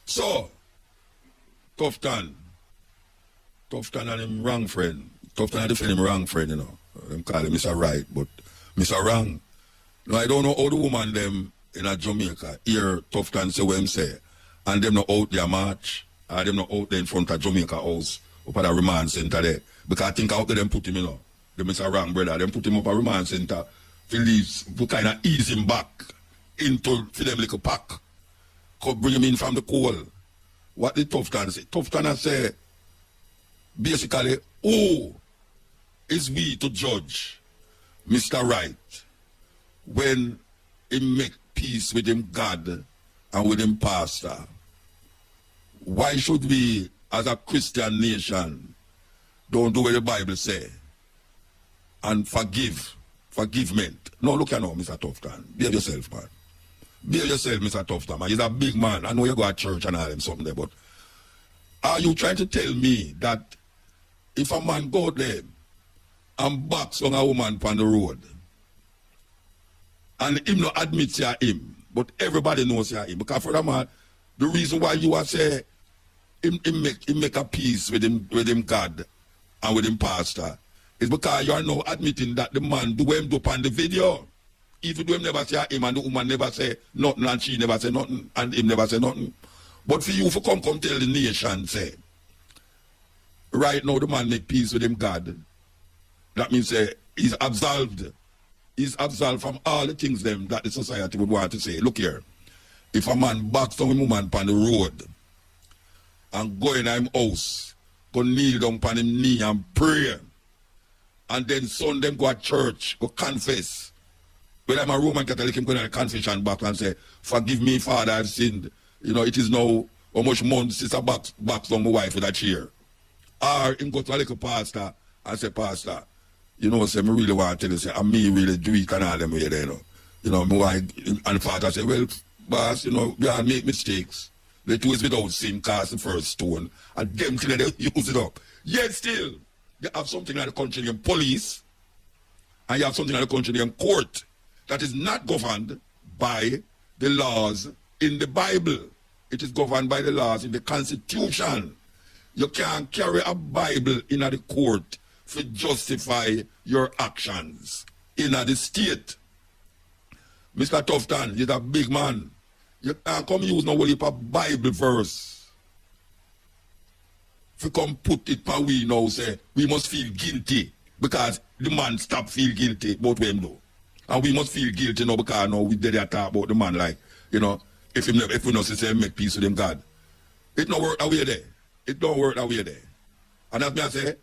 So, Tufton and him wrong friend. Tufton and defend him wrong friend, you know. Them call him Mr. Right, but Mr. Wrong. Now, I don't know how the woman them in a Jamaica hear Tufton say what him say, and them not out there march, or them not out there in front of Jamaica House, up at the remand center there. Because I think out there them put him, you know, the Mr. Wrong brother, them put him up at remand center, to kind of ease him back into for them little pack. Could bring him in from the coal. What did Tufton say? Tufton say, basically, who is we to judge Mr. Wright when he make peace with him God and with him pastor? Why should we, as a Christian nation, don't do what the Bible say and forgivement? No, look at now, Mr. Tufton. Behave yourself, man. Behave yourself, Mr. Tufton, man. He's a big man. I know you go to church and all them something there, but are you trying to tell me that if a man go there and box on a woman on the road, and him not admit you him, but everybody knows you him, because furthermore, the reason why you are say him make a peace with him God and with him pastor is because you are now admitting that the man do him do on the video. Even though him never say him and the woman never say nothing and she never say nothing and him never say nothing. But for you to come tell the nation, say, right now the man make peace with him God. That means say he's absolved. He's absolved from all the things them that the society would want to say. Look here, if a man backs on a woman on the road and go in his house, go kneel down on his knee and pray, and then son them go to church, go confess. When I'm a Roman Catholic, I'm going to confession back and say, forgive me, Father, I've sinned. You know, it is now how much months since I back from my wife with a chair. Or him go to a little pastor and say, Pastor, you know, say, I really want to tell you, say, and me really do it and all them way there, you know. You know, my wife, and the father say, well, boss, you know, we all make mistakes. They do it without sin, cast the first stone, and them till they use it up. Yet still, you have something like the country named police, and you have something like the country named court, that is not governed by the laws in the Bible. It is governed by the laws in the Constitution. You can't carry a Bible in the court to justify your actions in the state. Mr. Tufton, you're a big man. You can't come use no whole heap of Bible verse. If you come put it for we now, say, we must feel guilty because the man stop feel guilty about what him do. And we must feel guilty now because now we did that talk about the man like, you know, if we not say make peace with him God. It don't work that way there. It don't work that way there. And that's me I say,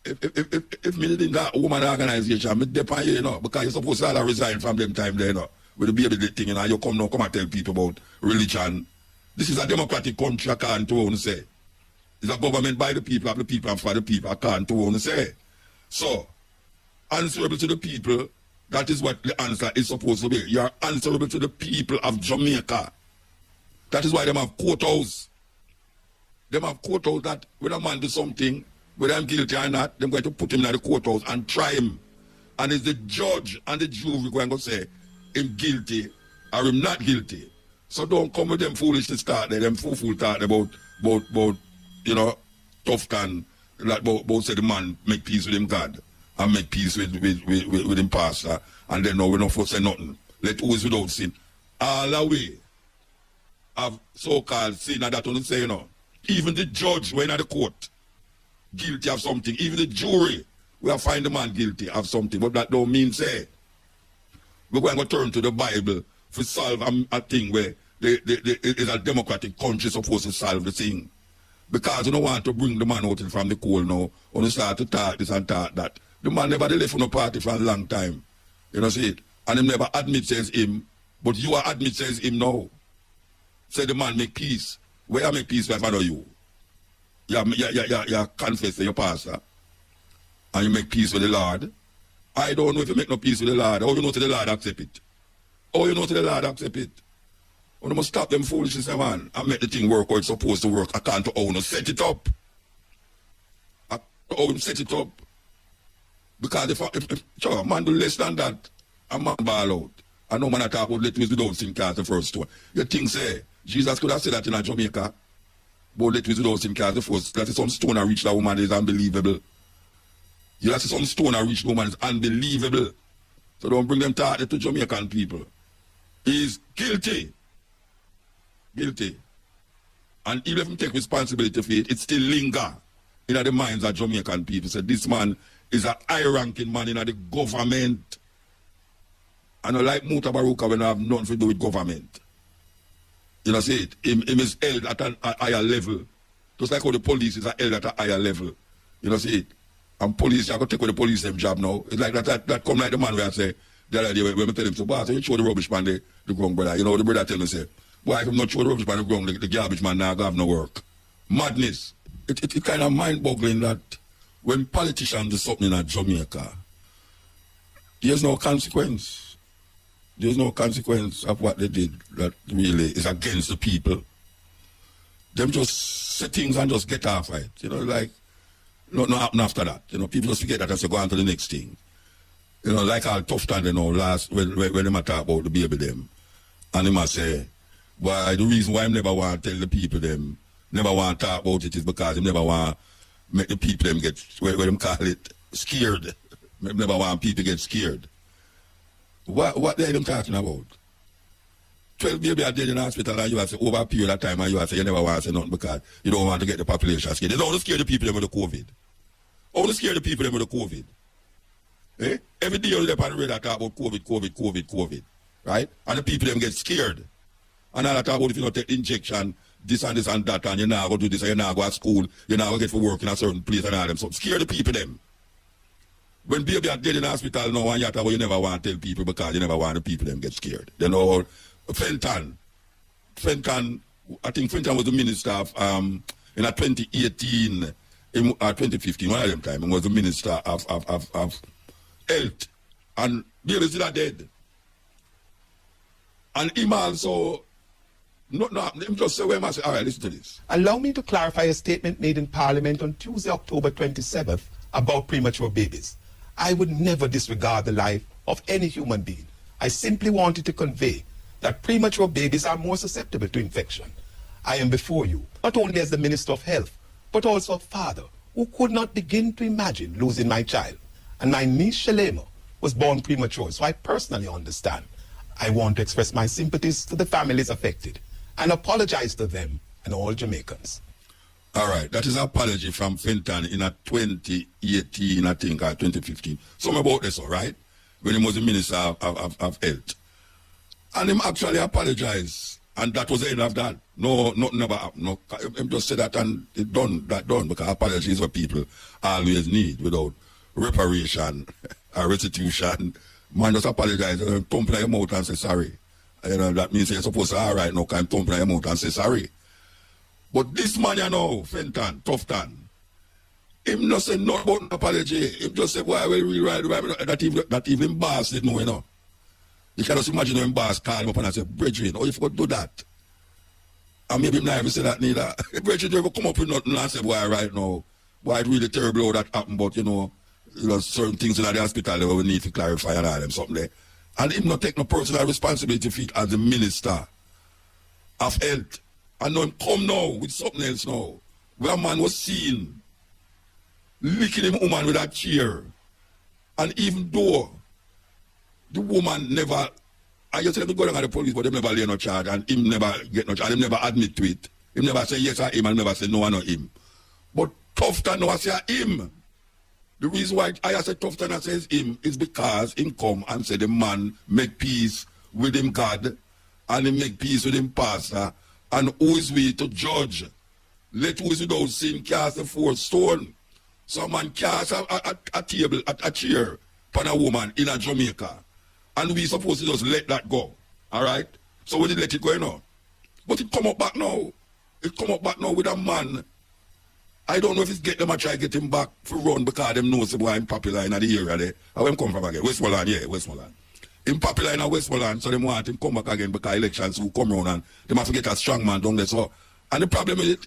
if me didn't that woman organization, me depend you know, because you're supposed to resign from them time there, you know, with the baby thing, you know, you come and tell people about religion. This is a democratic country, I can't to own say. It's a government by the people, of the people, and for the people, I can't to own say. So, answerable to the people, that is what the answer is supposed to be. You are answerable to the people of Jamaica. That is why they have courthouse. They have courthouse that when a man do something, whether I'm guilty or not, they're going to put him in the courthouse and try him. And it's the judge and the jury going to say him guilty or him not guilty. So don't come with them foolish to start there, them fool talk about you know, Tufton, like about say the man make peace with him God and make peace with him pastor, and then now we don't force say nothing. Let who is without sin. All the way of so-called sin, and that don't say, you know. Even the judge when at the court guilty of something, even the jury will find the man guilty of something, but that don't mean say we're going to turn to the Bible to solve a thing where it is a democratic country supposed to solve the thing. Because you don't want to bring the man out from the coal now, when you start to talk this and talk that. The man never left for no party for a long time. You know, see it? And he never admit says him, but you are admit says him now. Say the man make peace. Where I make peace with you? You confess to your pastor. And you make peace with the Lord. I don't know if you make no peace with the Lord. How you know to the Lord accept it? How you know to the Lord accept it? You must stop them foolishness, man, and make the thing work how it's supposed to work. I can't own set it up. I own set it up. Because if sure, man do less than that, a man ball out. I know man I talk about let me without sin cast the first one. You think say Jesus could have said that in Jamaica. But let us without him cast the first. That is some stone that reached that woman is unbelievable. You have to see some stone that reached the woman is unbelievable. So don't bring them to Jamaican people. He's guilty. Guilty. And even if he take responsibility for it, it still linger in the minds of Jamaican people. So this man is a high-ranking man in the government. And like Mutabaruka when I have nothing to do with government. You know, see it? Him is held at a higher level. Just like how the police is held at a higher level. You know, see it? And police, you have to take away the police them job now. It's like that come like the man where I say, the other day when I tell him, so boss, you show the rubbish man the ground, brother. You know, the brother tell me, say, why if I'm not show the rubbish man the ground, the garbage man now have no work. Madness. It kind of mind-boggling that when politicians do something in Jamaica, there's no consequence. There's no consequence of what they did that really is against the people. Them just say things and just get off it. You know, like, nothing happen after that. You know, people just forget that and say, go on to the next thing. You know, like all tufton, you know, last, when they talk about the baby them, and they must say, well, the reason why I never want to tell the people them, never want to talk about it is because they never want to make the people them get, what them call it, scared. Never want people get scared. What they them talking about? 12 baby are dead in the hospital and you have to say over a period of time and you have to say you never want to say nothing because you don't want to get the population scared. They don't scare the people them with the COVID. Only scare the people them with the COVID. Eh? Every day you on the radar talk about COVID. Right? And the people them get scared. And all that talk about if you don't take injection, this and that, and you're not going to do this, and you're not going to school, you're not going to get for work in a certain place and all them. So scare the people them. When baby are dead in the hospital now and you talk about you never want to tell people because you never want the people them get scared. You know, Fenton, I think Fenton was the minister of, in 2018, 2015, one of them time, he was the minister of health. And baby still are dead. And him also, him just say, well, I say, all right, listen to this. Allow me to clarify a statement made in Parliament on Tuesday, October 27th about premature babies. I would never disregard the life of any human being. I simply wanted to convey that premature babies are more susceptible to infection. I am before you, not only as the Minister of Health, but also a father who could not begin to imagine losing my child. And my niece Shalema was born premature, so I personally understand. I want to express my sympathies to the families affected and apologize to them and all Jamaicans. All right, that is an apology from Fenton in 2018, I think, or 2015. Something about this, all right? When he was the Minister of Health. And him actually apologized. And that was the end of that. No, nothing ever happened. No, him just said that and it done, because apology is what people always need without reparation or restitution. Man just apologize and thump in your mouth and say sorry. You know, that means you're supposed to, all right, now can thump in your mouth and say sorry. But this man, you know, Fenton, tufton, him not say nothing about an apology. Him just say, why will we write that even boss didn't know, you know. You can just imagine when boss call him up and I say, Brethren, oh, you forgot to do that. And maybe him not even say that neither. Brethren, you ever come up with nothing and say, why right now, why it's really terrible how that happened, but you know, certain things in the hospital that we need to clarify and all them something there. And him not take no personal responsibility for it as the Minister of Health. And now him come now with something else now. Where a man was seen licking him woman with a chair. And even though the woman never, I just said to go down to the police, but they never lay no charge and him never get no charge. Him never admit to it. Him never say yes or him and never say no or not him. But tufton now I say him. The reason why I say tufton and says him is because him come and say the man make peace with him God and he make peace with him pastor. And who is we to judge? Let who is without sin cast the fourth stone. Some man cast a table, a chair upon a woman in a Jamaica. And we supposed to just let that go. Alright? So we did let it go, you know. But it come up back now. It come up back now with a man. I don't know if it's get them a try get him back for run because them know the boy I'm popular in the area there. Where him come from again? Westmoreland, yeah, Westmoreland. Him popular in Westmoreland, so they want him come back again because elections will come around and they must get a strong man down there. So, and the problem is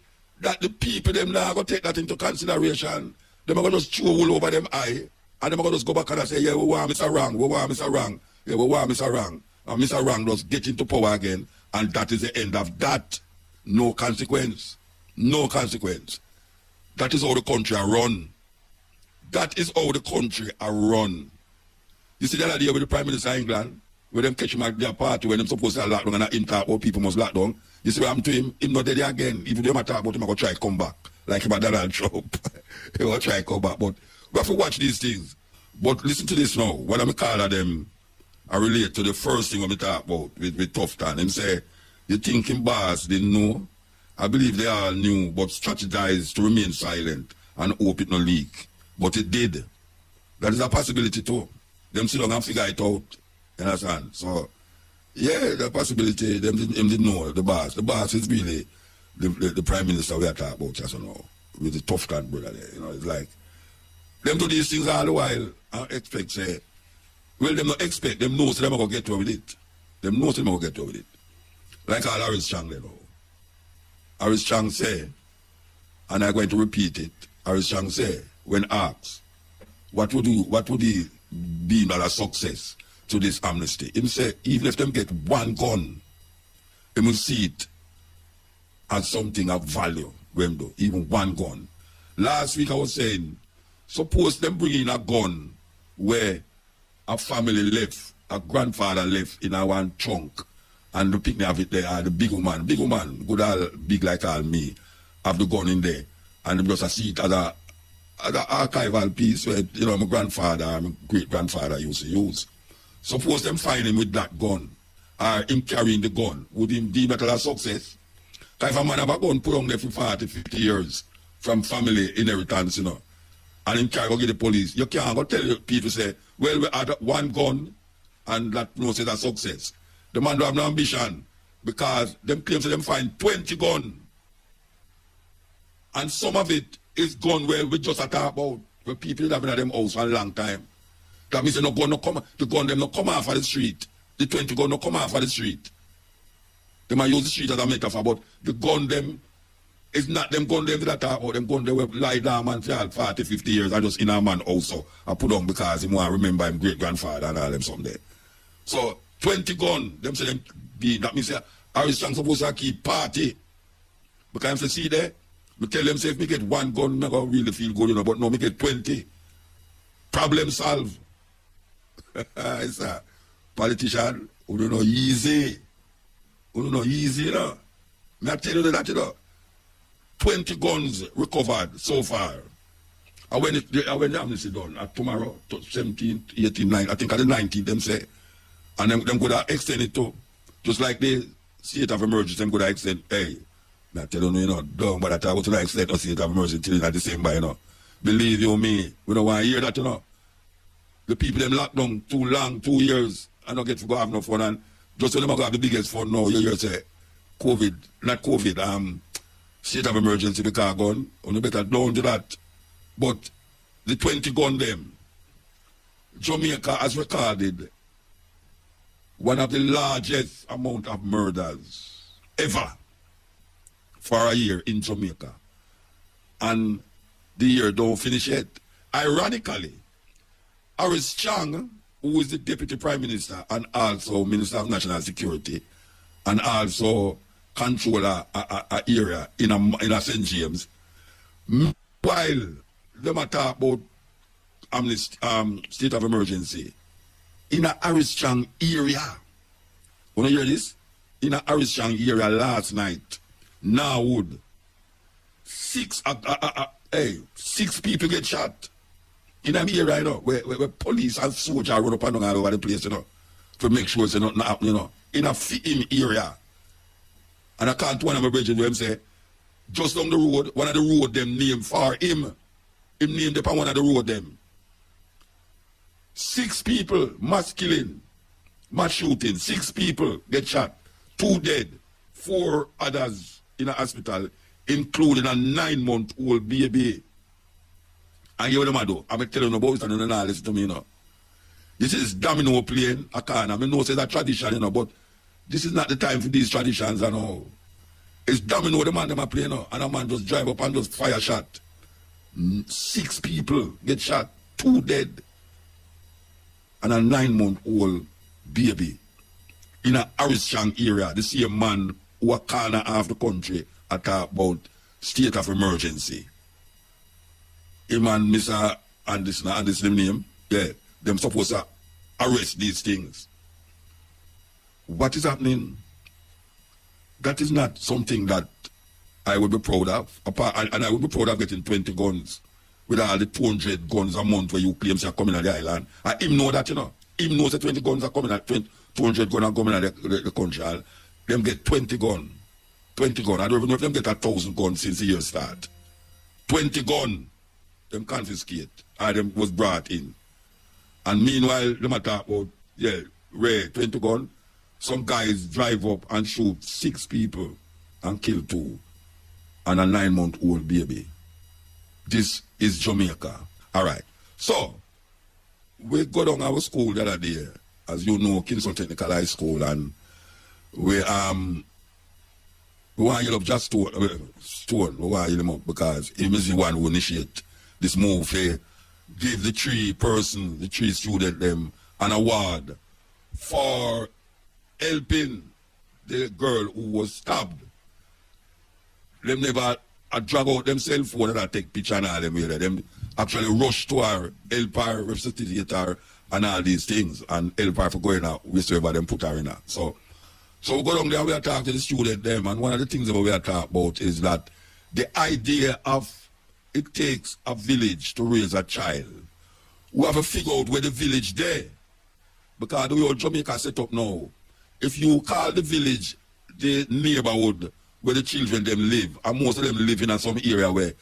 that the people them now go take that into consideration. They are going to just chew all over them eye and they are going to just go back and say, yeah, we want Mr. Wrong, we want Mr. Wrong, yeah, we want Mr. Wrong. And Mr. Wrong just get into power again And that is the end of that. No consequence. No consequence. That is how the country are run. That is how the country are run. You see that idea with the Prime Minister of England, where them catch him at their party when them supposed to lock down and him talk about people must lock down. You see what happened to him? Him not there again. If they talk about him, I go try to come back. Like him at Donald Trump. He will try to come back. But we have to watch these things. But listen to this now. When I'm call at them, I relate to the first thing we talk about with Tufton. Him say, you think him boss didn't know? I believe they all knew, but strategized to remain silent and hope it no leak. But it did. That is a possibility too. Them still don't figure it out. You understand? So, yeah, the possibility, them didn't know the boss. The boss is really the Prime Minister we are talking about just now. With the Tufton brother there. You know, it's like, them do these things all the while and expect, say, well, them not expect, them know so them are going to get away with it. Them know so them are going to get away with it. Like all Harris Chang, you know. Harris Chang say, and I'm going to repeat it, Harris Chang say, when asked, what would he be not a success to this amnesty? He say, even if them get one gun, they will see it as something of value, even one gun. Last week I was saying, suppose them bring in a gun where a family left, a grandfather left in a one trunk, and the picnic have it there, the big woman, good all big like all me, have the gun in there, and them just see it as an archival piece where, you know, my grandfather and my great-grandfather used to use. Suppose them find him with that gun, or him carrying the gun, would him deem it as a success? Because if a man have a gun put on there for 40, 50 years from family inheritance, you know, and him carry go get the police, you can't go tell people, say, well, we had one gun, and that no say that's success. The man don't have no ambition, because them claims that them find 20 guns. And some of it is gun where we just talk about, where people have been at them house for a long time. That means the gun them not come off of the street. The 20 gun not come off of the street. They might use the street as a metaphor, but the gun them is not them gun them that talk about. Them gun they will lie down man for 40, 50 years and just in a man also. I put on because he want to remember him great-grandfather and all them someday. So 20 gun, them say them be, that means Harris Chang supposed to keep party. Because if you see there, we tell them, say, if we get one gun, I don't really feel good, you know, but no, we get 20. Problem solved. It's a politician who don't know easy. Who don't know easy, you know. I tell you that, you know. 20 guns recovered so far. And when the amnesty done, tomorrow, 17, 18, 19, I think at the 19th, them say, and them could have extend it to, just like the state of emergency, them could have extend, hey, I tell you, you know, don't bother talk to the extent of state of emergency till at the same by, you know. Believe you me, we don't want to hear that, you know. The people them locked down too long, 2 years, and don't get to go have no fun, and just when them go have the biggest fun now, you hear say, COVID, not COVID, state of emergency because gun, you better down to that. But the 20 gun them, Jamaica has recorded one of the largest amount of murders ever for a year in Jamaica. And the year don't finish yet. Ironically, Harris Chang, who is the Deputy Prime Minister and also Minister of National Security, and also controller a area in a St. James, while them talk about state of emergency, in a Harris Chang area, want to hear this? In a Harris Chang area last night, Norwood, 6 people get shot. In a area, you know, where police and soldiers run up and down all over the place, you know, to make sure it's nothing happen, you know. In a fitting area. And I can't one of my bridges where him say, just down the road, one of the road them named for him. Him named upon one of the road them. 6 people, mass killing, mass shooting, 6 people get shot, 2 dead, 4 others in a hospital, including a 9-month-old baby. And you know what I'm do? I'm telling you about it and you don't listen to me, you know. This is domino playing, I can't. I mean, no, it's a tradition, you know, but this is not the time for these traditions, you know. It's domino the man them are playing, you know, and a man just drive up and just fire shot. 6 people get shot, 2 dead, and a 9-month-old baby. in a Harrisburg area, the same man who a corner half the country I talk about state of emergency. Him and Mr. Anderson, Anderson name, yeah, them supposed to arrest these things. What is happening? That is not something that I would be proud of. And I would be proud of getting 20 guns with all the 200 guns a month where you claim are coming at the island. And him know that, you know. Him knows that 20 guns are coming at 200 guns are coming at the country. And them get 20 guns. 20 guns. I don't even know if them get 1,000 guns since the year start. 20 guns. Them confiscate. And them was brought in. And meanwhile, them talk about, yeah, Ray, 20 guns. Some guys drive up and shoot 6 people and kill 2 and a 9-month-old baby. This is Jamaica. All right. So, we go down our school the other day, as you know, Kingston Technical High School, and we want to yell up just Stone. We want to yell him up because he is the one who initiate this move. Give the 3 students them an award for helping the girl who was stabbed. Them never drag out themselves phone and take picture and all them way. Them actually rush to her, help her, resuscitate her, and all these things, and help her for going out, wherever them put her in her. So we go down there and we are talking to the student them, and one of the things that we are talking about is that the idea of it takes a village to raise a child. We have to figure out where the village there. Because the way Jamaica set up now, if you call the village the neighborhood where the children them live, and most of them live in some area where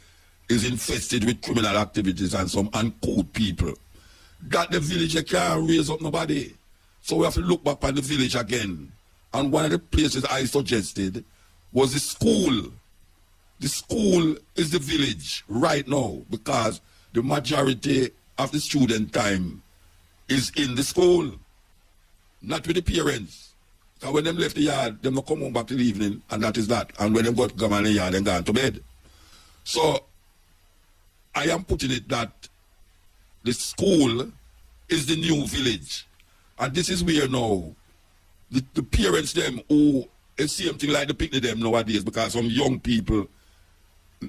is infested with criminal activities and some uncouth people, that the village can't raise up nobody. So we have to look back on the village again. And one of the places I suggested was the school. The school is the village right now because the majority of the student time is in the school, not with the parents. So when them left the yard, them not come home back till the evening, and that is that. And when them got come in the yard, them gone to bed. So I am putting it that the school is the new village. And this is where now the parents them who it's same thing like the picnic them nowadays, because some young people,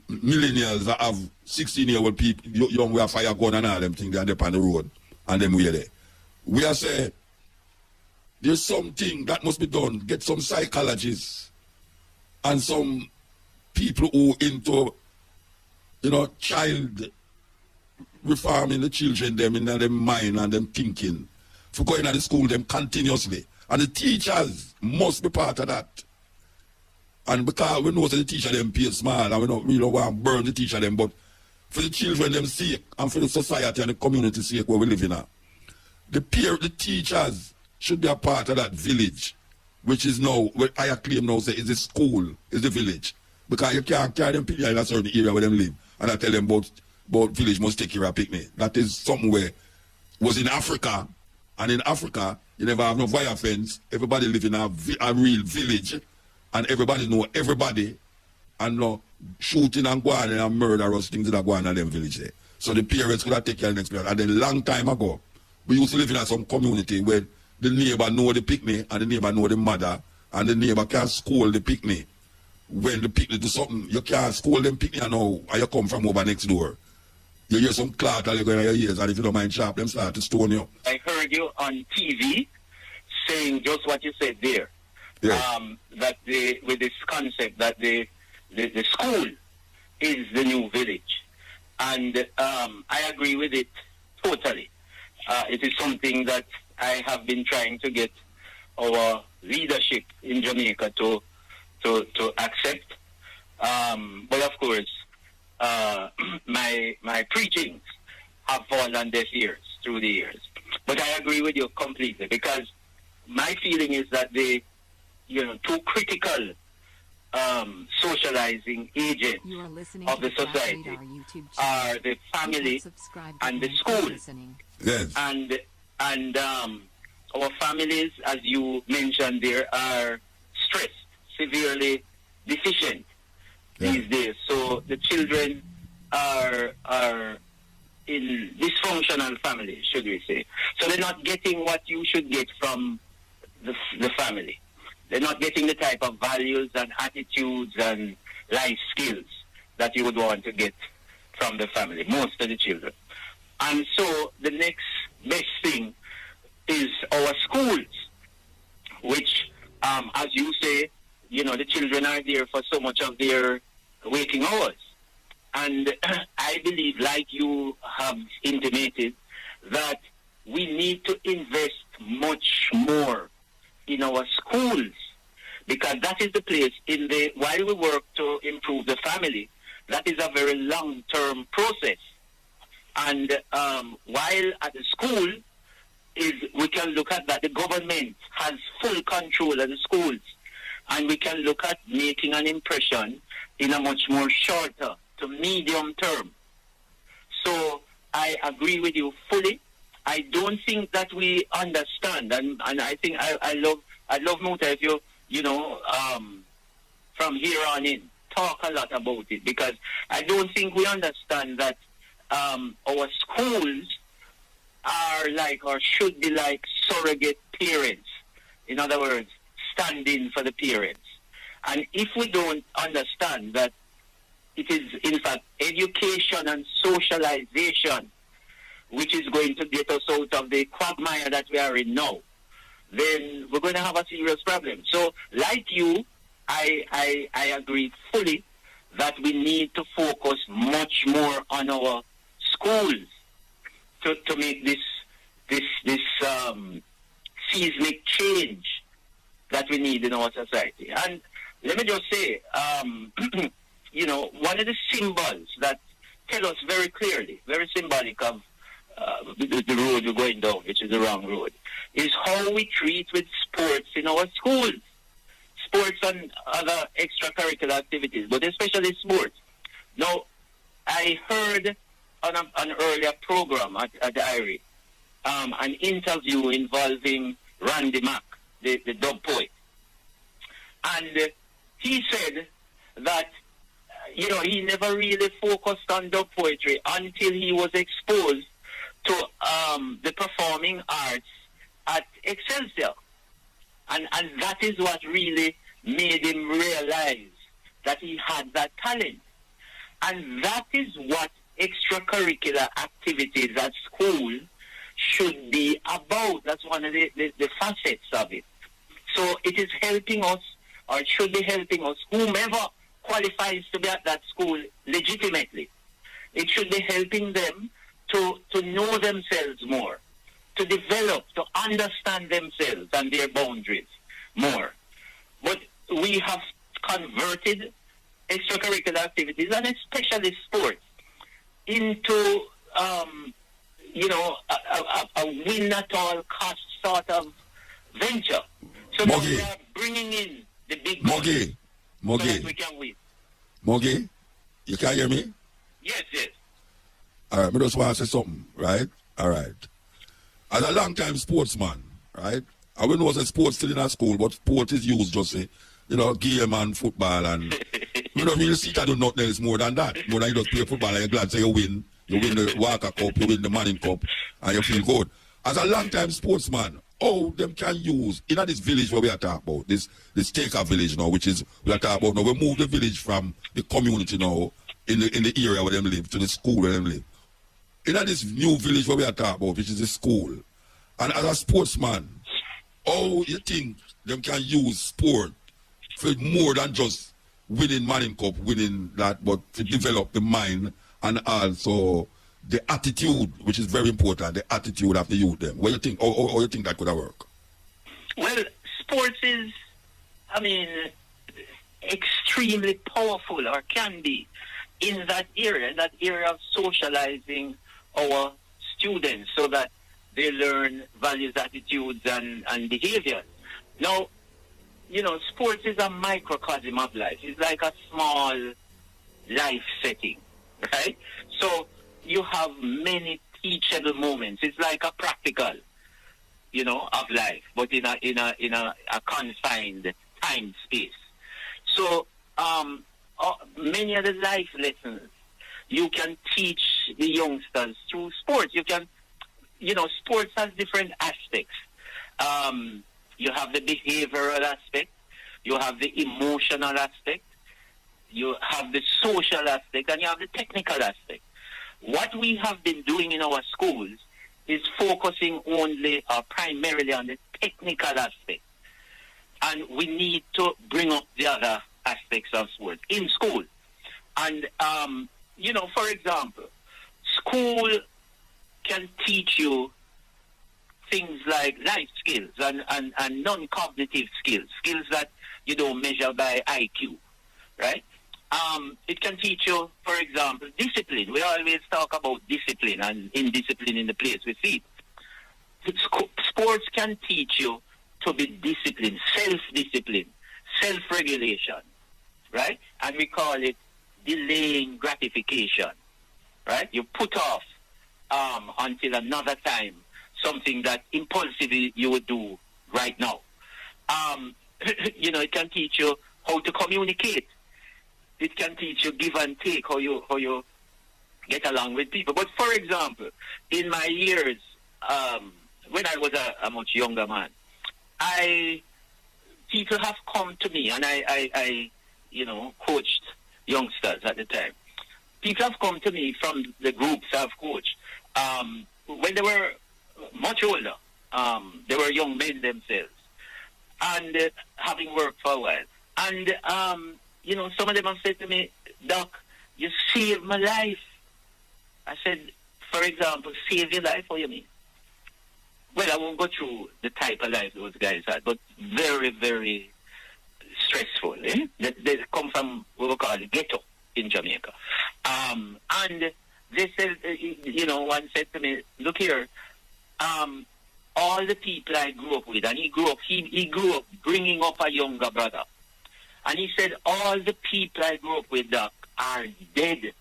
millennials that have 16-year-old people, young we have fire gun and all them things, they're on the road and them we are there. We are saying there's something that must be done. Get some psychologists and some people who into, child reforming the children them in their mind and them thinking for going to the school them continuously. And the teachers must be part of that. And because we know that the teacher them pay small and we don't want to burn the teacher them, but for the children them sake and for the society and the community sake where we live in now, the teachers should be a part of that village, which is now, what I claim now say is the school, is the village. Because you can't carry them people in a certain area where them live and I tell them about village must take care of picnic. That is somewhere was in Africa, and in Africa you never have no wire fence. Everybody live in a real village, and everybody know everybody, and no shooting and going and murderous things that are going on in them village there. So the parents could have taken care of the experience. And then long time ago, we used to live in some community where the neighbor know the picnic and the neighbor know the mother, and the neighbor can't scold the picnic. When the picnic do something, you can't scold them picnic now, and you come from over next door. You hear some clout all going on your ears, and if you don't mind sharp, them start to stone you. I heard you on TV saying just what you said there. Yeah. That with this concept that the school is the new village. And I agree with it totally. It is something that I have been trying to get our leadership in Jamaica to accept. But of course, my preachings have fallen on deaf ears through the years. But I agree with you completely, because my feeling is that the two critical socializing agents of the society are the family and the school. Yes. And our families, as you mentioned there, are stressed, severely deficient these days. So the children are in dysfunctional families, should we say. So they're not getting what you should get from the family. They're not getting the type of values and attitudes and life skills that you would want to get from the family, most of the children. And so the next best thing is our schools, which, as you say, the children are there for so much of their waking hours. And I believe, like you have intimated, that we need to invest much more in our schools, because that is the place while we work to improve the family, that is a very long-term process. And while at the school, we can look at that the government has full control of the schools, and we can look at making an impression in a much more shorter to medium term. So I agree with you fully. I don't think that we understand, and I think I love Muta if you from here on in talk a lot about it, because I don't think we understand that our schools are like, or should be like, surrogate parents. In other words, stand in for the parents. And if we don't understand that it is, in fact, education and socialization which is going to get us out of the quagmire that we are in now, then we're going to have a serious problem. So, like you, I agree fully that we need to focus much more on our schools to make this seismic change that we need in our society. And let me just say, one of the symbols that tell us very clearly, very symbolic of the road we're going down, which is the wrong road, is how we treat with sports in our schools. Sports and other extracurricular activities, but especially sports. Now, I heard on an earlier program at the IRI an interview involving Randy Mack, the dub poet. And he said that, he never really focused on dub poetry until he was exposed to the performing arts at Excelsior. And that is what really made him realize that he had that talent. And that is what extracurricular activities at school should be about. That's one of the facets of it. So it is helping us, or it should be helping us, whomever qualifies to be at that school legitimately. It should be helping them to know themselves more, to develop, to understand themselves and their boundaries more. But we have converted extracurricular activities, and especially sports, into a win at all cost sort of venture. So now we are bringing in the big money so that we can win. Mogi, you can hear me? Yes. All right, I just want to say something, right? All right. As a long-time sportsman, right, I wouldn't know what sports still in our school, but sport is used just say, game and football, and we don't really see that do nothing else more than that. More than you just play football and you're glad say you win the Walker Cup, you win the Manning Cup, and you feel good. As a long-time sportsman, them can use, in this village where we are talking about, this Taker village now, which is, we are talking about now, we move the village from the community now, in the area where they live, to the school where they live. In this new village where we are talking about, which is the school, and as a sportsman, how you think them can use sport for more than just winning Manning Cup, winning that, but to develop the mind and also the attitude, which is very important, the attitude of the youth them. What do you think, how you think that could have worked? Well, sports is, extremely powerful, or can be, in that area of socializing our students so that they learn values, attitudes, and behaviors. Now, sports is a microcosm of life. It's like a small life setting, right? So you have many teachable moments. It's like a practical, of life, but in a confined time space. So many of the life lessons you can teach the youngsters through sports. You can, sports has different aspects. you have the behavioral aspect, you have the emotional aspect, you have the social aspect, and you have the technical aspect. What we have been doing in our schools is focusing only or primarily on the technical aspect. And we need to bring up the other aspects of sports in school. And, you know, for example, school can teach you things like life skills and non-cognitive skills, skills that you don't measure by IQ, right? It can teach you, for example, discipline. We always talk about discipline and indiscipline in the place we see. Sports can teach you to be disciplined, self-discipline, self-regulation, right? And we call it delaying gratification, right? You put off until another time something that impulsively you would do right now. You know, it can teach you how to communicate. It can teach you give and take, how you get along with people. But for example, in my years, when I was a much younger man, people have come to me, and I you know, coached youngsters at the time. People have come to me from the groups I've coached when they were much older. They were young men themselves, and having worked for a while. And you know, some of them have said to me, "Doc, you saved my life." I said, "For example, save your life? What do you mean?" Well, I won't go through the type of life those guys had, but very, very stressful. They come from what we call the ghetto in Jamaica. And they said, you know, one said to me, "Look here, all the people I grew up with," and he grew up bringing up a younger brother. And he said, "All the people I grew up with, Doc, are dead,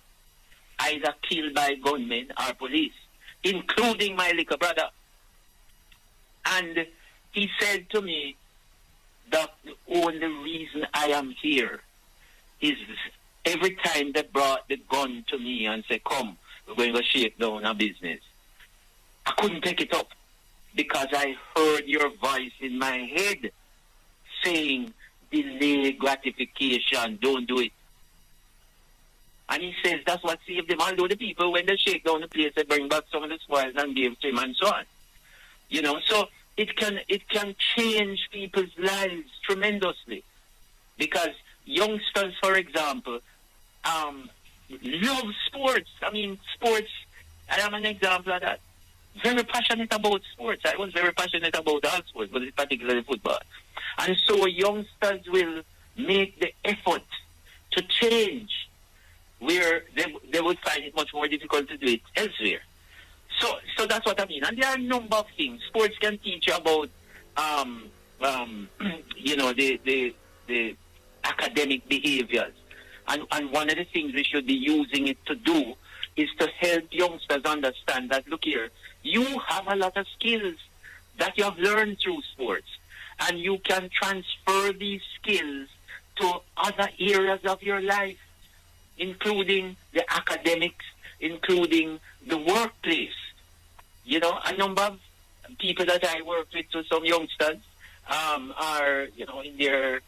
either killed by gunmen or police, including my little brother." And he said to me, "Doc, the only reason I am here is every time they brought the gun to me and said, 'Come, we're going to shake down our business,' I couldn't take it up because I heard your voice in my head saying, 'Delay gratification, don't do it.'" And he says that's what saved him. Although the people, when they shake down the place, they bring back some of the spoils and give to him and so on. You know, so it can change people's lives tremendously. Because youngsters, for example, love sports. I mean, sports, I am an example of that. Very passionate about sports. I was very passionate about all sports, but particularly football. And so youngsters will make the effort to change where they would find it much more difficult to do it elsewhere. So that's what I mean. And there are a number of things. Sports can teach you about, you know, the academic behaviors. And one of the things we should be using it to do is to help youngsters understand that, look here, you have a lot of skills that you have learned through sports. And you can transfer these skills to other areas of your life, including the academics, including the workplace. You know, a number of people that I work with, so some youngsters are, you know, in their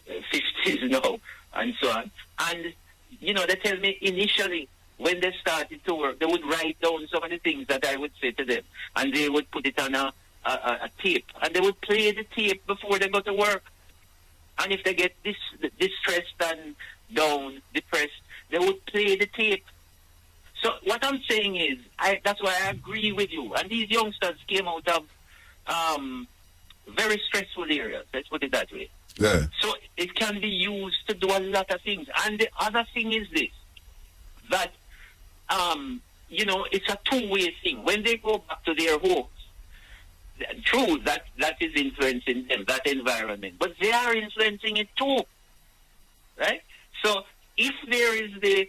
50s now and so on. And, you know, they tell me initially when they started to work, they would write down some of the things that I would say to them, and they would put it on a tape, and they would play the tape before they go to work. And if they get distressed and down, depressed, they would play the tape. So what I'm saying is, that's why I agree with you. And these youngsters came out of very stressful areas, let's put it that way. Yeah. So it can be used to do a lot of things. And the other thing is this, that, you know, it's a two-way thing. When they go back to their homes, true, that is influencing them, that environment. But they are influencing it too, right? So if there is the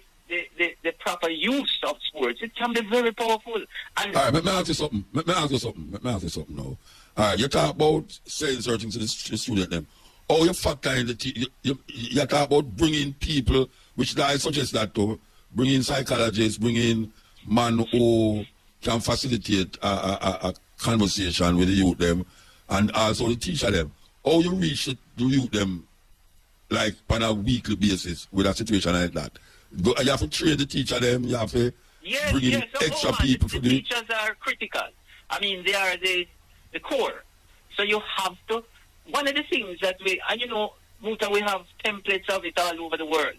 proper use of sports, it can be very powerful. And all right, let me ask you something. Let me ask you something now. All right, you talk about saying certain to the student them. How you factor in you talk about bringing people, which I suggest that too, bringing psychologists, bringing man who can facilitate a conversation with the youth them, and also the teacher them. How you reach the youth them like on a weekly basis with a situation like that? You have to train the teacher them, you have to bring in extra people for the teachers are critical. I mean, they are the core. So you have to, one of the things that and you know, Muta, we have templates of it all over the world.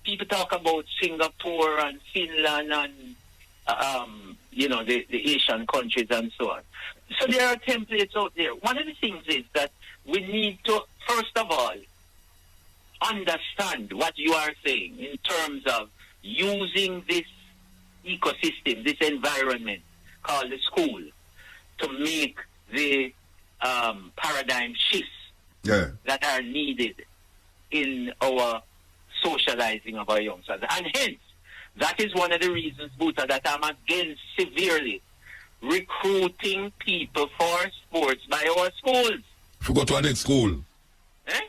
People talk about Singapore and Finland and, you know, the Asian countries and so on. So there are templates out there. One of the things is that we need to, first of all, understand what you are saying in terms of using this ecosystem, this environment called the school, to make the paradigm shifts that are needed in our socializing of our youngsters. And hence, that is one of the reasons, Buta, that I'm against severely recruiting people for sports by our schools. If you go to a next school. Eh?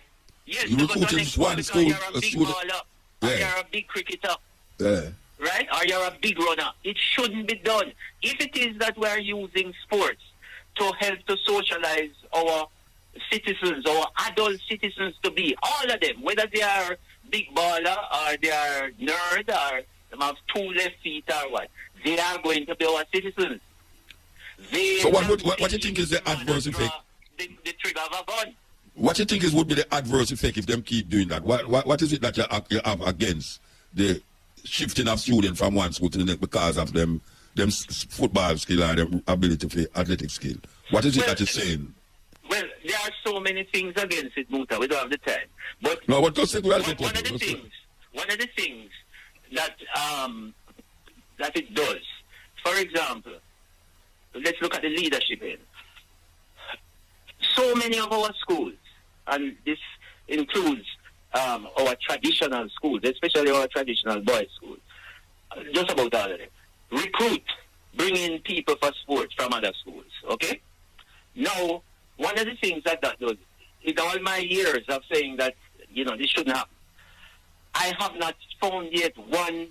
Yes, you recruit in one school. You're a big baller, or you're a big cricketer. Right? Or you're a big runner. It shouldn't be done. If it is that we're using sports to help to socialize our citizens, our adult citizens to be, all of them, whether they are big baller or they are nerd or they have 2 left feet or what, they are going to be our citizens. So what do you think is the adverse effect? The trigger of a gun. What do you think would be the adverse effect if them keep doing that? What is it that you have against the shifting of students from one school to the next because of them football skill and them ability for athletic skill? What is it that you're saying? Well, there are so many things against it, Muta. We don't have the time. But no, but just one of the things that that it does. For example, let's look at the leadership end. So many of our schools, and this includes our traditional schools, especially our traditional boys' schools, just about all of them, recruit, bring in people for sports from other schools, okay? Now, one of the things that does, in all my years of saying that, you know, this shouldn't happen, I have not found yet one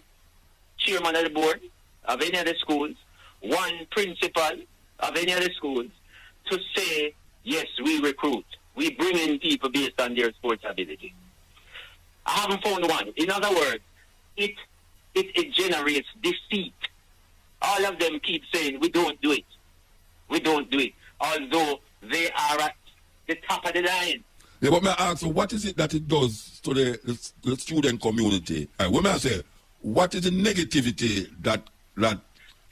chairman of the board of any of the schools, one principal of any of the schools to say, yes, we recruit. We bring in people based on their sports ability. I haven't found one. In other words, it generates deceit. All of them keep saying, we don't do it. We don't do it. Although they are at the top of the line. Yeah, but may I ask, what is it that it does to the student community? And when I say, what is the negativity that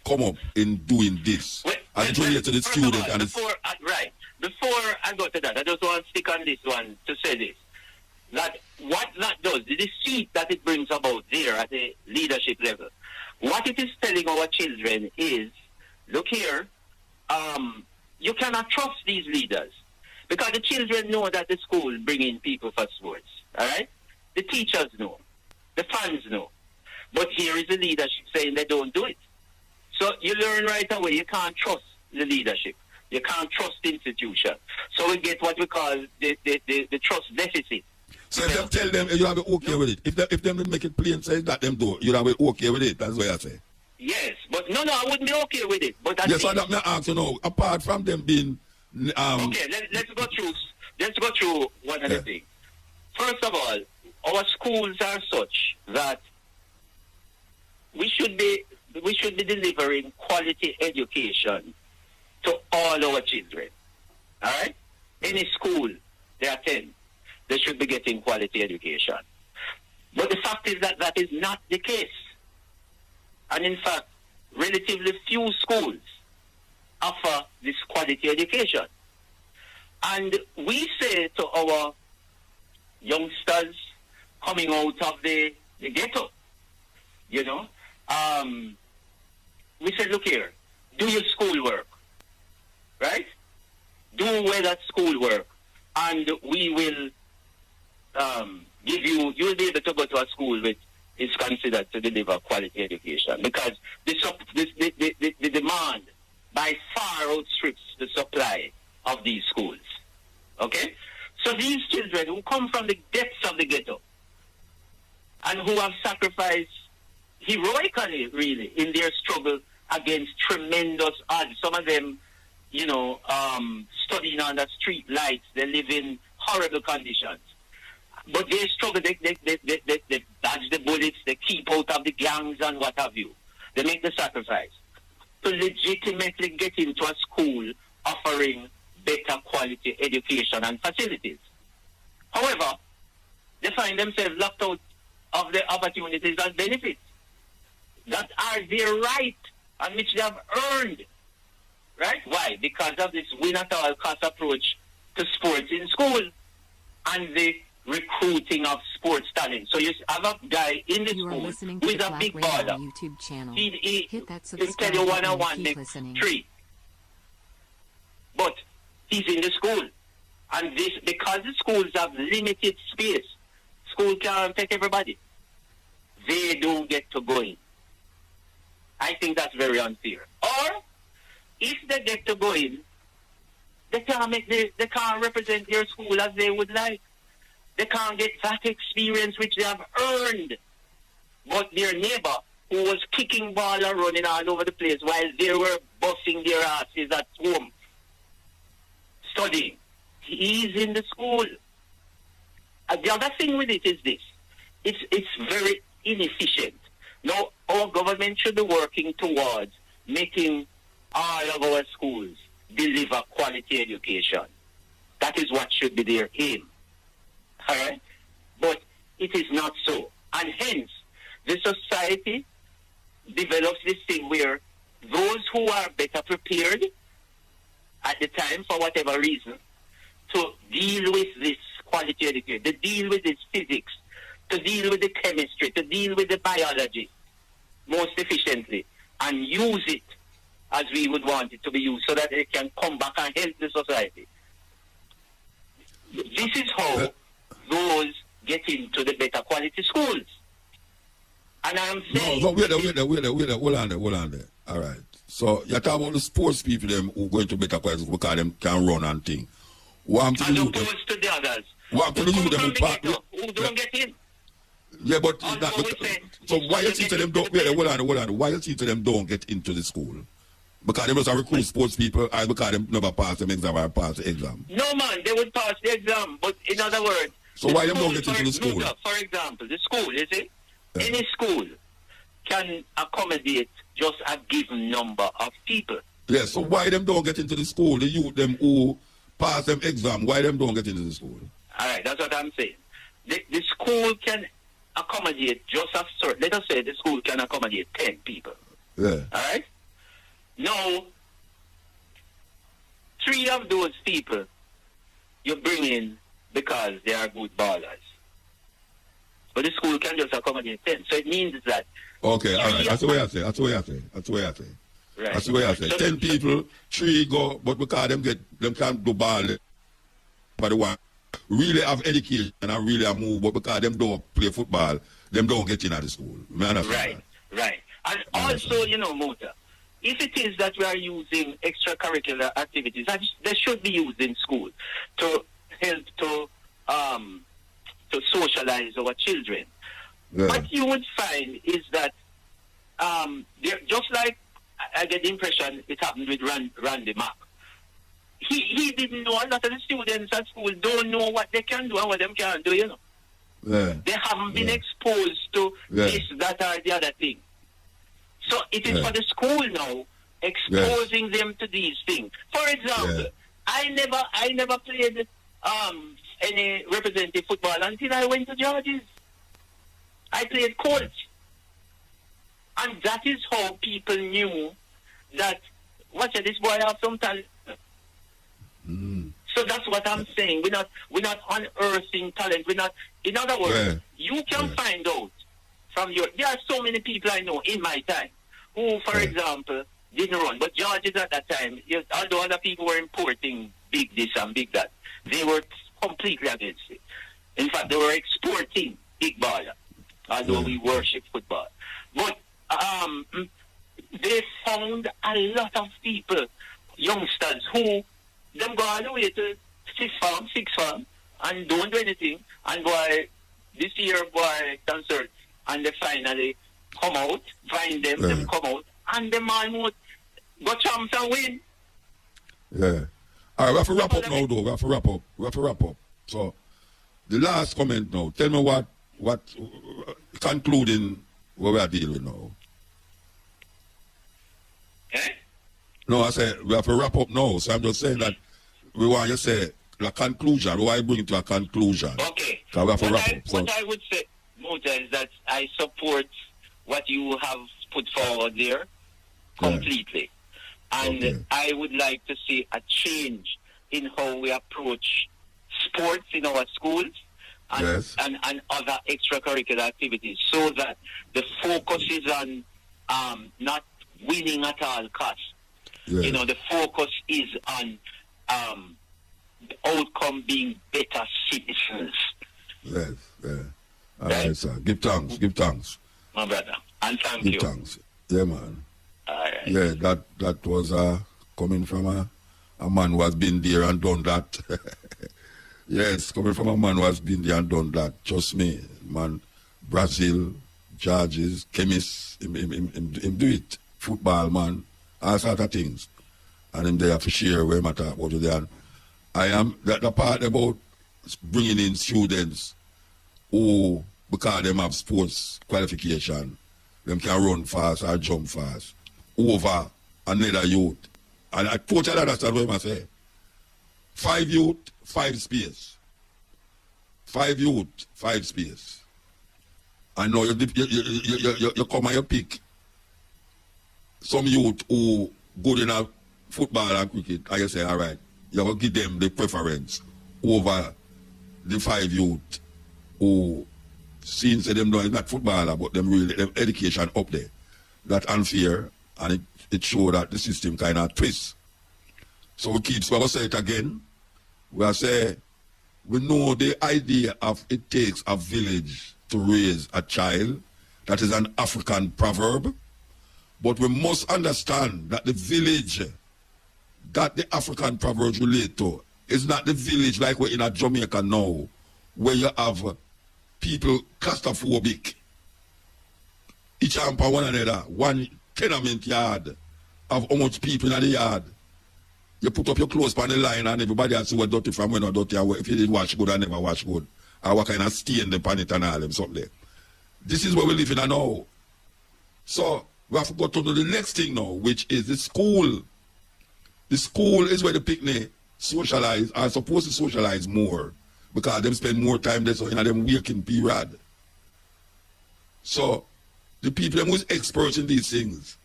come up in doing this? And it relates to the student. Before I go to that, I just want to stick on this one to say this. That what that does, the deceit that it brings about there at the leadership level, what it is telling our children is, look here, you cannot trust these leaders. Because the children know that the school bring in people for sports. All right? The teachers know. The fans know. But here is the leadership saying they don't do it. So you learn right away you can't trust the leadership. You can't trust the institution. So we get what we call the trust deficit. So if them tell them, you'll have it okay with it. If them make it plain say that them do, you'll have it okay with it. That's what I say. Yes, but no, I wouldn't be okay with it. But yes, so that may ask, you know, apart from them being... okay, let's go through one of the things. First of all, our schools are such that we should be delivering quality education to all our children. All right? Any school they attend, they should be getting quality education. But the fact is that that is not the case. And in fact, relatively few schools offer this quality education. And we say to our youngsters coming out of the ghetto, you know, we say, look here, do your schoolwork, right? Do well at schoolwork, and we will give you, you'll be able to go to a school which is considered to deliver quality education, because the demand by far outstrips the supply of these schools. Okay? So these children who come from the depths of the ghetto and who have sacrificed heroically, really, in their struggle against tremendous odds. Some of them studying under street lights. They live in horrible conditions. But they struggle. They dodge the bullets. They keep out of the gangs and what have you. They make the sacrifice to legitimately get into a school offering better quality education and facilities. However, they find themselves locked out of the opportunities and benefits that are their right and which they have earned. Right? Why? Because of this win-at-all-cost approach to sports in school and the recruiting of sports talent. So you have a guy in the school who is a big baller. YouTube channel. He that tell you one-on-one, three. But he's in the school. And this, because the schools have limited space, school can't take everybody. They don't get to go in. I think that's very unfair. Or, if they get to go in, they can't represent their school as they would like. They can't get that experience which they have earned. But their neighbor, who was kicking ball and running all over the place while they were busting their asses at home, studying, he's in the school. The other thing with it is this. It's very inefficient. Now, our government should be working towards making all of our schools deliver quality education. That is what should be their aim. All right? But it is not so. And hence, the society develops this thing where those who are better prepared at the time, for whatever reason, to deal with this quality education, to deal with this physics, to deal with the chemistry, to deal with the biology most efficiently, and use it as we would want it to be used so that it can come back and help the society. This is how those get into the better quality schools. And I'm saying... No, wait hold on there. All right. So, you're talking about the sports people them who go into better quality schools because them can run and thing. What as opposed to the others. What to do them who don't get in. Yeah, but so why you see to them don't hold on. Why you see to them don't get into the school? Because they must recruit sports people and because they never pass them exam or pass the exam. No man, they would pass the exam, but in other words, so why them don't get into the school? For example, the school, you see? Yeah. Any school can accommodate just a given number of people. Yeah, so why them don't get into the school? The youth them who pass them exam, why them don't get into the school? Alright, that's what I'm saying. The school can accommodate just a certain, let us say the school can accommodate 10 people. Yeah. Alright? Now, 3 of those people you bring in because they are good ballers. But the school can just accommodate 10. So it means that... Okay, all right. That's the way I say. Right. That's the way I say. So 10 people, 3 go, but because them can't do ball, but the one really have education and really have move, but because them don't play football, them don't get in at the school. Right. And also, Mota, if it is that we are using extracurricular activities, they should be used in school to help to socialize our children. Yeah. What you would find is that just like I get the impression it happened with Randy Mack. He didn't know. A lot of the students at school don't know what they can do and what they can't do, Yeah. They haven't been exposed to this, that, or the other thing. So it is for the school now exposing them to these things. For example, I never played any representative football until I went to George's. I played coach. And that is how people knew that, this boy have some talent. So that's what I'm saying. We're not unearthing talent. In other words, you can find out from there are so many people I know in my time who, for example, didn't run. But George's at that time, although other people were importing big this and big that, they were completely against it. In fact, they were exporting big baller, although we worship football. But they found a lot of people, youngsters, who them go all the way to sixth form, and don't do anything. And boy, this year, concert, and they finally come out, find them come out, and the man would go champs and win. Yeah. All right, we have to wrap up now, though. We have to wrap up. So, the last comment now. Tell me what concluding what we are dealing with now. Eh? No, I said we have to wrap up now. So I'm just saying that we want you to say a conclusion. We want to bring it to a conclusion. Okay. We have to wrap up. So. What I would say, Mota, is that I support what you have put forward there completely. Yeah. And okay. I would like to see a change in how we approach sports in our schools and, yes. and other extracurricular activities, so that the focus is on not winning at all costs. Yes. You know, the focus is on the outcome being better citizens. Yes, yeah. All right, sir. Give thanks. My brother. And thank you. Give thanks. Yeah, man. All right. Yeah, that was coming from a man who has been there and done that. Yes, coming from a man who has been there and done that. Trust me, man. Brazil, judges, chemists, him do it. Football, man. All sorts of things. And him there for share where matter about it. And I am, the part about bringing in students who, because them have sports qualification, them can run fast or jump fast, over another youth. And I totally understand what I say. 5 youth, 5 space. 5 youth, 5 space. I know you come and you pick some youth who good in a football and cricket, and you say, all right, you will give them the preference over the 5 youth who, since them know it's not footballer, but them really, them education up there. That unfair, and it show that the system kind of twists. So we will say it again. We say, we know the idea of it takes a village to raise a child. That is an African proverb. But we must understand that the village that the African proverbs relate to is not the village like we're in a Jamaica now, where you have people claustrophobic. Each hamper one another, one tenement yard of how much people in the yard. You put up your clothes on the line and everybody has to wear dirty from when or dirty. If you did wash good and never wash good. Or what kind of stain the pan it and all them something. This is where we live in now. So we have to go to the next thing now, which is the school. The school is where the picnic socialize, are supposed to socialize more. Because them spend more time there, so in them waking period. So the people who is experts in these things,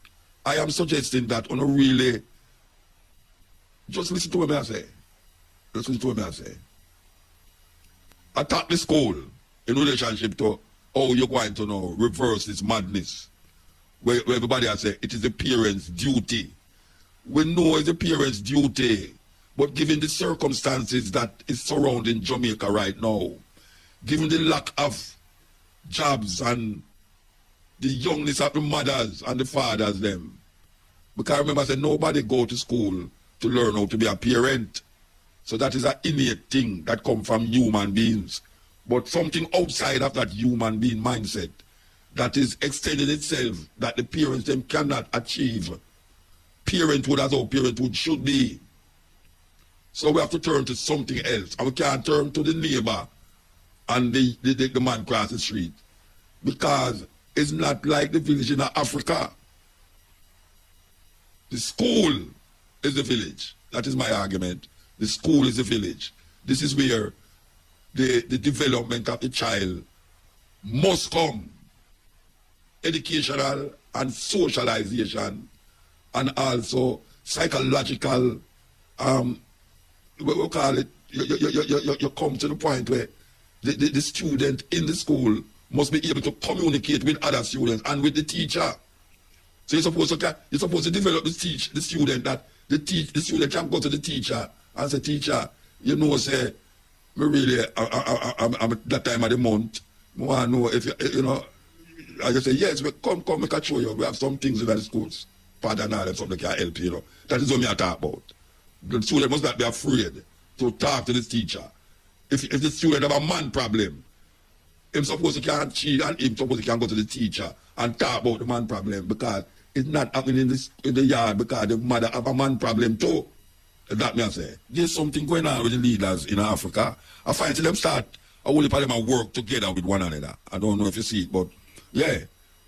I am suggesting that on a really just listen to what I say. Just listen to what I say. Attack the school in relationship to how you're going to now reverse this madness. Where everybody has said it is the parents' duty. We know it's the parents' duty. But given the circumstances that is surrounding Jamaica right now, given the lack of jobs and the youngness of the mothers and the fathers them. Because I remember I said nobody go to school to learn how to be a parent. So that is an innate thing that comes from human beings. But something outside of that human being mindset that is extending itself, that the parents them cannot achieve. Parenthood as how parenthood should be. So we have to turn to something else. And we can't turn to the neighbor and the man across the street. Because it's not like the village in Africa. The school is the village. That is my argument. The school is the village. This is where the development of the child must come. Educational and socialization and also psychological, we call it, you come to the point where the student in the school must be able to communicate with other students and with the teacher. So you're supposed to develop the student that the student can go to the teacher and say, teacher, you know, say, me really, I'm at that time of the month, I want to know if you know, I just say, yes, we come, we can show you. We have some things in the schools. Father and all them, something can help you, know. That is what me I talk about. The student must not be afraid to talk to this teacher. If the student have a man problem, him suppose he can't cheat and him suppose he can go to the teacher and talk about the man problem because it's not happening in the yard because the mother have a man problem too. That me I say. There's something going on with the leaders in Africa. I find them start, a whole heap of them work together with one another. I don't know if you see it, but yeah,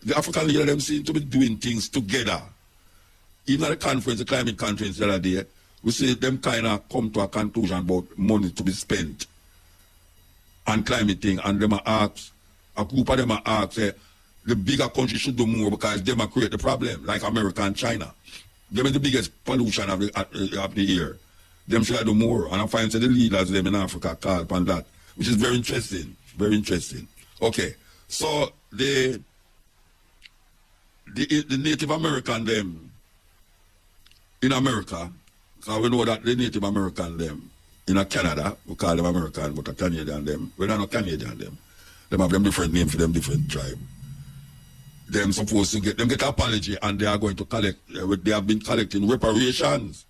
the African leaders them seem to be doing things together. Even at the conference, the climate conference the other day, we see them kind of come to a conclusion about money to be spent on climate thing, and them ask, a group of them ask, the bigger countries should do more because them create the problem, like America and China. Them is the biggest pollution of the year. Them should do more. And I find the leaders them in Africa call upon that, which is very interesting. Very interesting. Okay. So the Native American them in America, because we know that the Native American them in Canada, we call them American, but a Canadian them, we don't know Canadian them. Them have them different names for them different tribe. Them supposed to get an apology, and they are going to collect, they have been collecting reparations.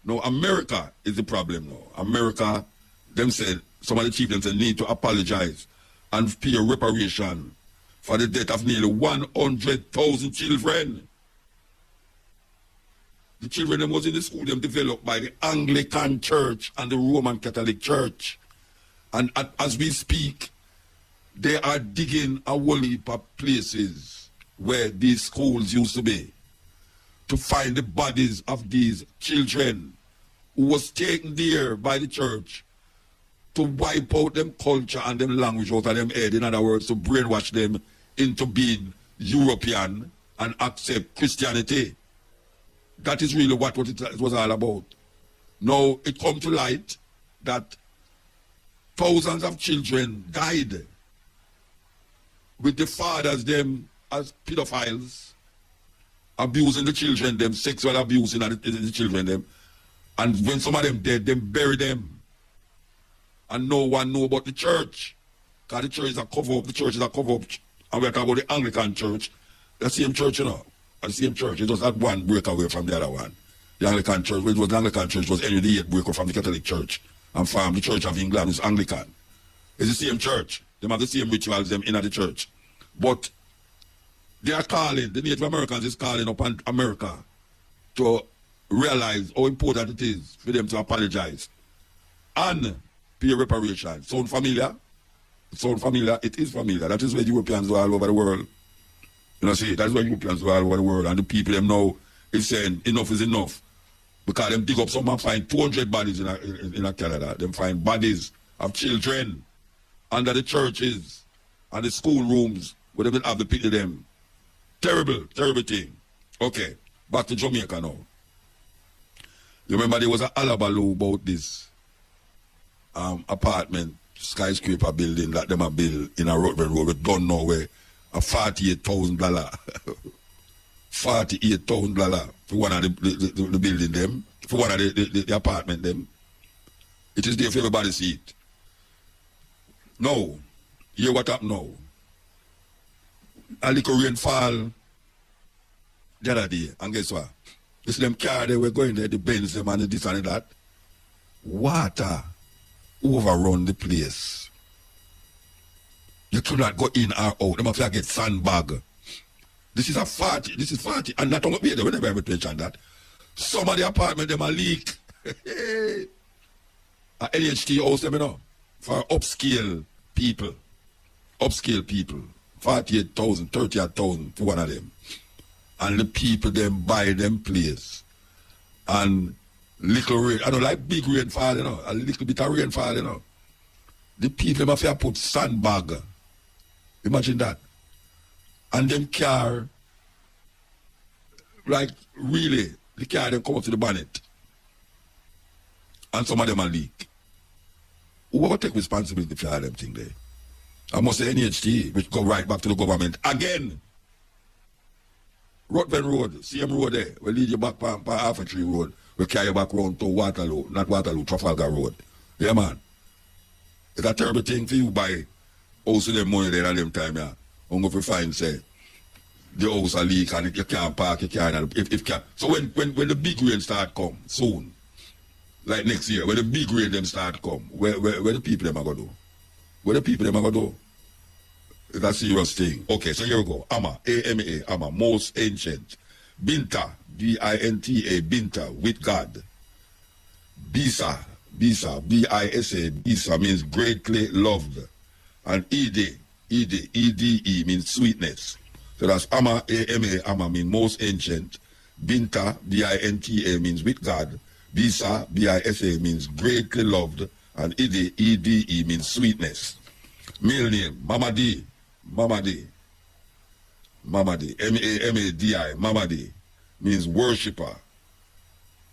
Now America is the problem now. America, them said, some of the chiefs them said need to apologize and pay a reparation for the death of nearly 100,000 children. The children them was in the school them developed by the Anglican Church and the Roman Catholic Church. And as we speak, they are digging a whole heap of places where these schools used to be to find the bodies of these children who was taken there by the church to wipe out them culture and them language out of them head. In other words, to brainwash them into being European and accept Christianity. That is really what it was all about. Now it come to light that thousands of children died with the fathers them as pedophiles, abusing the children them, sexual abusing the children them, and when some of them dead, them bury them. And no one know about the church. Because the church is a cover up, the church is a cover up. And we're talking about the Anglican Church. The same church, you know. The same church. It was that one break away from the other one. The Anglican Church, which was the Anglican Church, was Henry VIII breaker from the Catholic Church. And from the Church of England is Anglican. It's the same church. They have the same rituals them in the church. But they are calling, the Native Americans is calling upon America to realize how important it is for them to apologize and pay reparations. Sound familiar? Sound familiar? It is familiar. That is where Europeans do all over the world. You know, see, that's why Europeans do all over the world. And the people them now is saying enough is enough. Because them dig up some and find 200 bodies in Canada. Them find bodies of children under the churches and the school rooms where they have the pity them. Terrible, terrible thing. Okay, back to Jamaica now. You remember there was an alabaloo about this apartment skyscraper building that them a build in a road we don't know where a $48,000 $48,000 for one of the building them, for one of the apartment them. It is there for everybody to see it. Now, hear what happened now. A little rain fall the other day, and guess what? You see them car they were going there, the Benz them and this and that. Water overrun the place. You could not go in or out. They must get sandbag. This is 40, and not only there, we never ever mention that. Some of the apartment them a leak. A LHT house them, you know, for upscale people. 48,000, 38,000 for one of them. And the people them buy them place. And little rain, I don't like big rainfall, you know, a little bit of rainfall, you know. The people them have to put sandbag. Imagine that. And them car, like really, the car them come up to the bonnet. And some of them are leak. Who will take responsibility for all them thing there? I must say NHT, which go right back to the government again. Ruthven Road, same road there. We lead you back by Half a Tree Road. We carry you back round to Waterloo, not Waterloo, Trafalgar Road. Yeah, man. It's a terrible thing for you by also them money there at them time, yeah. I'm going to find, say, the house a leak and you can't park, you can't. So when the big rain start come, soon, like next year, when the big rain them start come, where the people them are going to do? Where the people them are going to do? It's a serious thing. Okay, so here we go. Ama, A-M-A, Ama, most ancient. Binta, B-I-N-T-A, Binta, with God. Bisa, Bisa, B-I-S-A, Bisa means greatly loved. And Ede means sweetness. So that's Ama, A-M-A, Ama means most ancient. Binta, B-I-N-T-A means with God. Bisa, B-I-S-A means greatly loved. And Ede, E-D-E means sweetness. Male name, Mamadi, M-A-M-A-D-I, Mamadi means worshipper.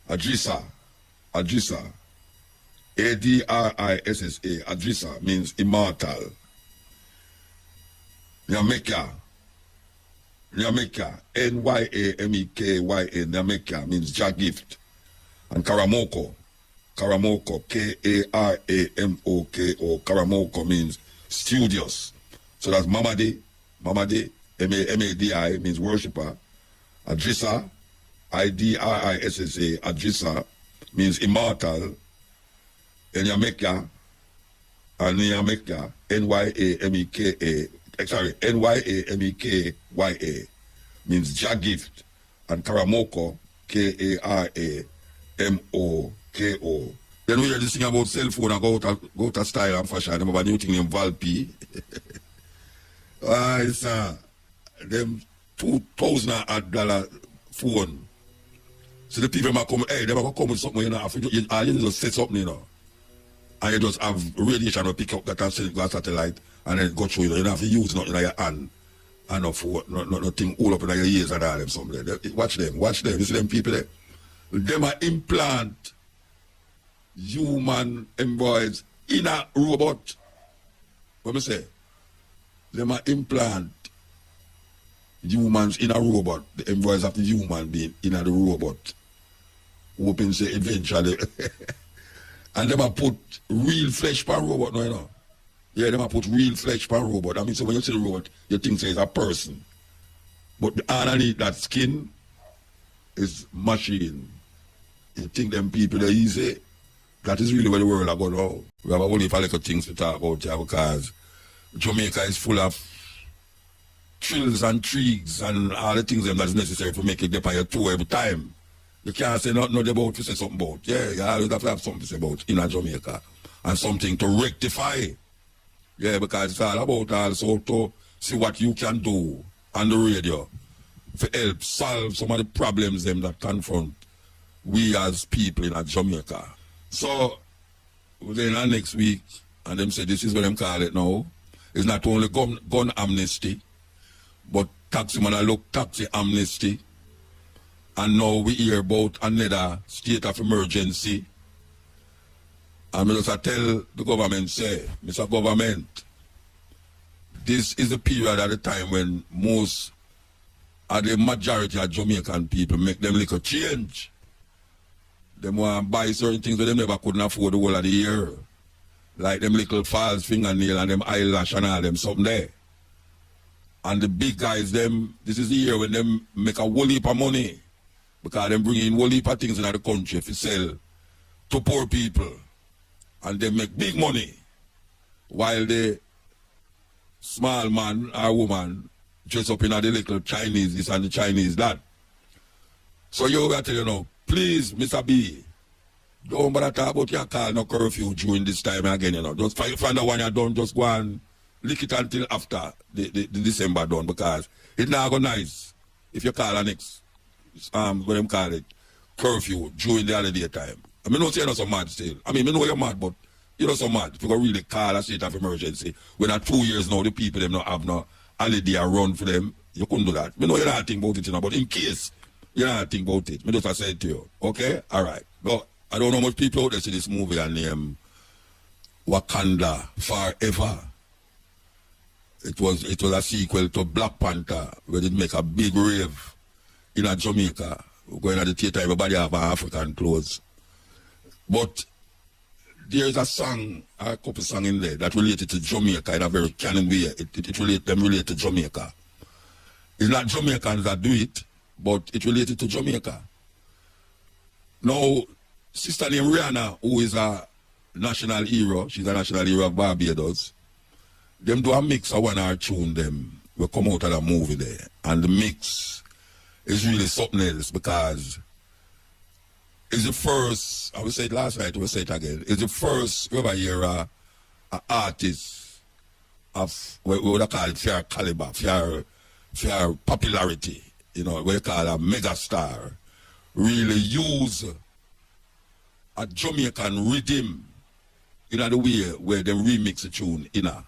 Adrisa, A-D-R-I-S-S-A, Adrisa means immortal. Nyameka, N-Y-A-M-E-K-Y-A, Nyameka means Jah gift. And Karamoko, K-A-R-A-M-O-K-O, Karamoko means studious. So that's Mamadi, M-A-M-A-D-I means worshipper. Adrisa, I-D-R-I-S-S-A, Adrisa means immortal. Nyameka, N-Y-A-M-E-K-A, N-Y-A-M-E-K-Y-A means Jah gift. And Karamoko, K-A-R-A-M-O-K-O. Then we hear this thing about cell phone and go to style and fashion. Them have a new thing named Valpy. It's them $2,000 phone. So the people might come, hey, they might come with something, you know, you just set something, you know. And you just have radiation will pick up that and send it to a satellite and then go through, you know, you don't have to use nothing in your hand and nothing all up in your ears and all them something. Watch them. You see them people there? Them are implant human embodies in a robot. What me say? Them are implant humans in a robot. The embodies of the human being in a robot. Hoping say eventually. And them are put real flesh per robot now, you know. Yeah, them are put real flesh per robot. That means so when you see the robot, you think say it's a person. But underneath that skin is machine. You think them people are easy. That is really where the world are going now. We have only a little things to talk about here because Jamaica is full of thrills and intrigues and all the things that is necessary to make it dip on your toe every time. You can't say nothing about to say something about. Yeah, you always have to have something to say about in a Jamaica. And something to rectify. Yeah, because it's all about also to see what you can do on the radio to help solve some of the problems them that confront we as people in a Jamaica. So, within the next week, and them say this is what them call it now, it's not only gun amnesty, but taxi amnesty. And now we hear about another state of emergency. And I just tell the government, say, Mr. Government, this is the period at the time when most of the majority of Jamaican people make them little change. They want to buy certain things that they never couldn't afford the whole of the year. Like them little false fingernail and them eyelash and all them something there. And the big guys, them, this is the year when them make a whole heap of money. Because them bring in whole heap of things in the country to sell to poor people. And they make big money. While the small man or woman dress up in the little Chinese this and the Chinese that. So you got to tell you now, please, Mr. B, don't bother talk about your call no curfew during this time again, you know. Just find out when you're done, just go and lick it until after the December done, because it's not go nice if you call a next, what them call it, curfew during the holiday time. I mean, don't say you're not so mad still. I mean, I know you're mad, but you're not so mad. If you go really call a state of emergency, when at 2 years now, the people them not have no holiday run for them, you couldn't do that. I know you're not thinking about it, you know, but in case you're not thinking about it, I just say it to you. Okay? All right. But I don't know much people out there see this movie and name Wakanda Forever. It was a sequel to Black Panther, where they make a big rave in a Jamaica. We're going to the theater, everybody have African clothes. But there is a song, a couple songs in there that related to Jamaica in a very canon way. It relate to Jamaica. It's not Jamaicans that do it, but it related to Jamaica. Now, sister named Rihanna, who is a national hero, she's a national hero of Barbados, them do a mix of one or tune them will come out of the movie there. And the mix is really something else because is the first, I will say it last night, I will say it again, is the first, we ever hear a artist of, what we call it, fair caliber, fair popularity, you know, what we call a megastar, really use a Jamaican rhythm in the way where they remix the tune, you know.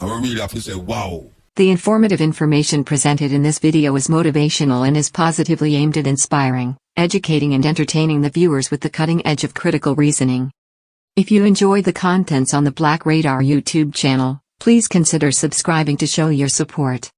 And we really have to say, wow. The informative information presented in this video is motivational and is positively aimed at inspiring, educating and entertaining the viewers with the cutting edge of critical reasoning. If you enjoy the contents on the Black Radar YouTube channel, please consider subscribing to show your support.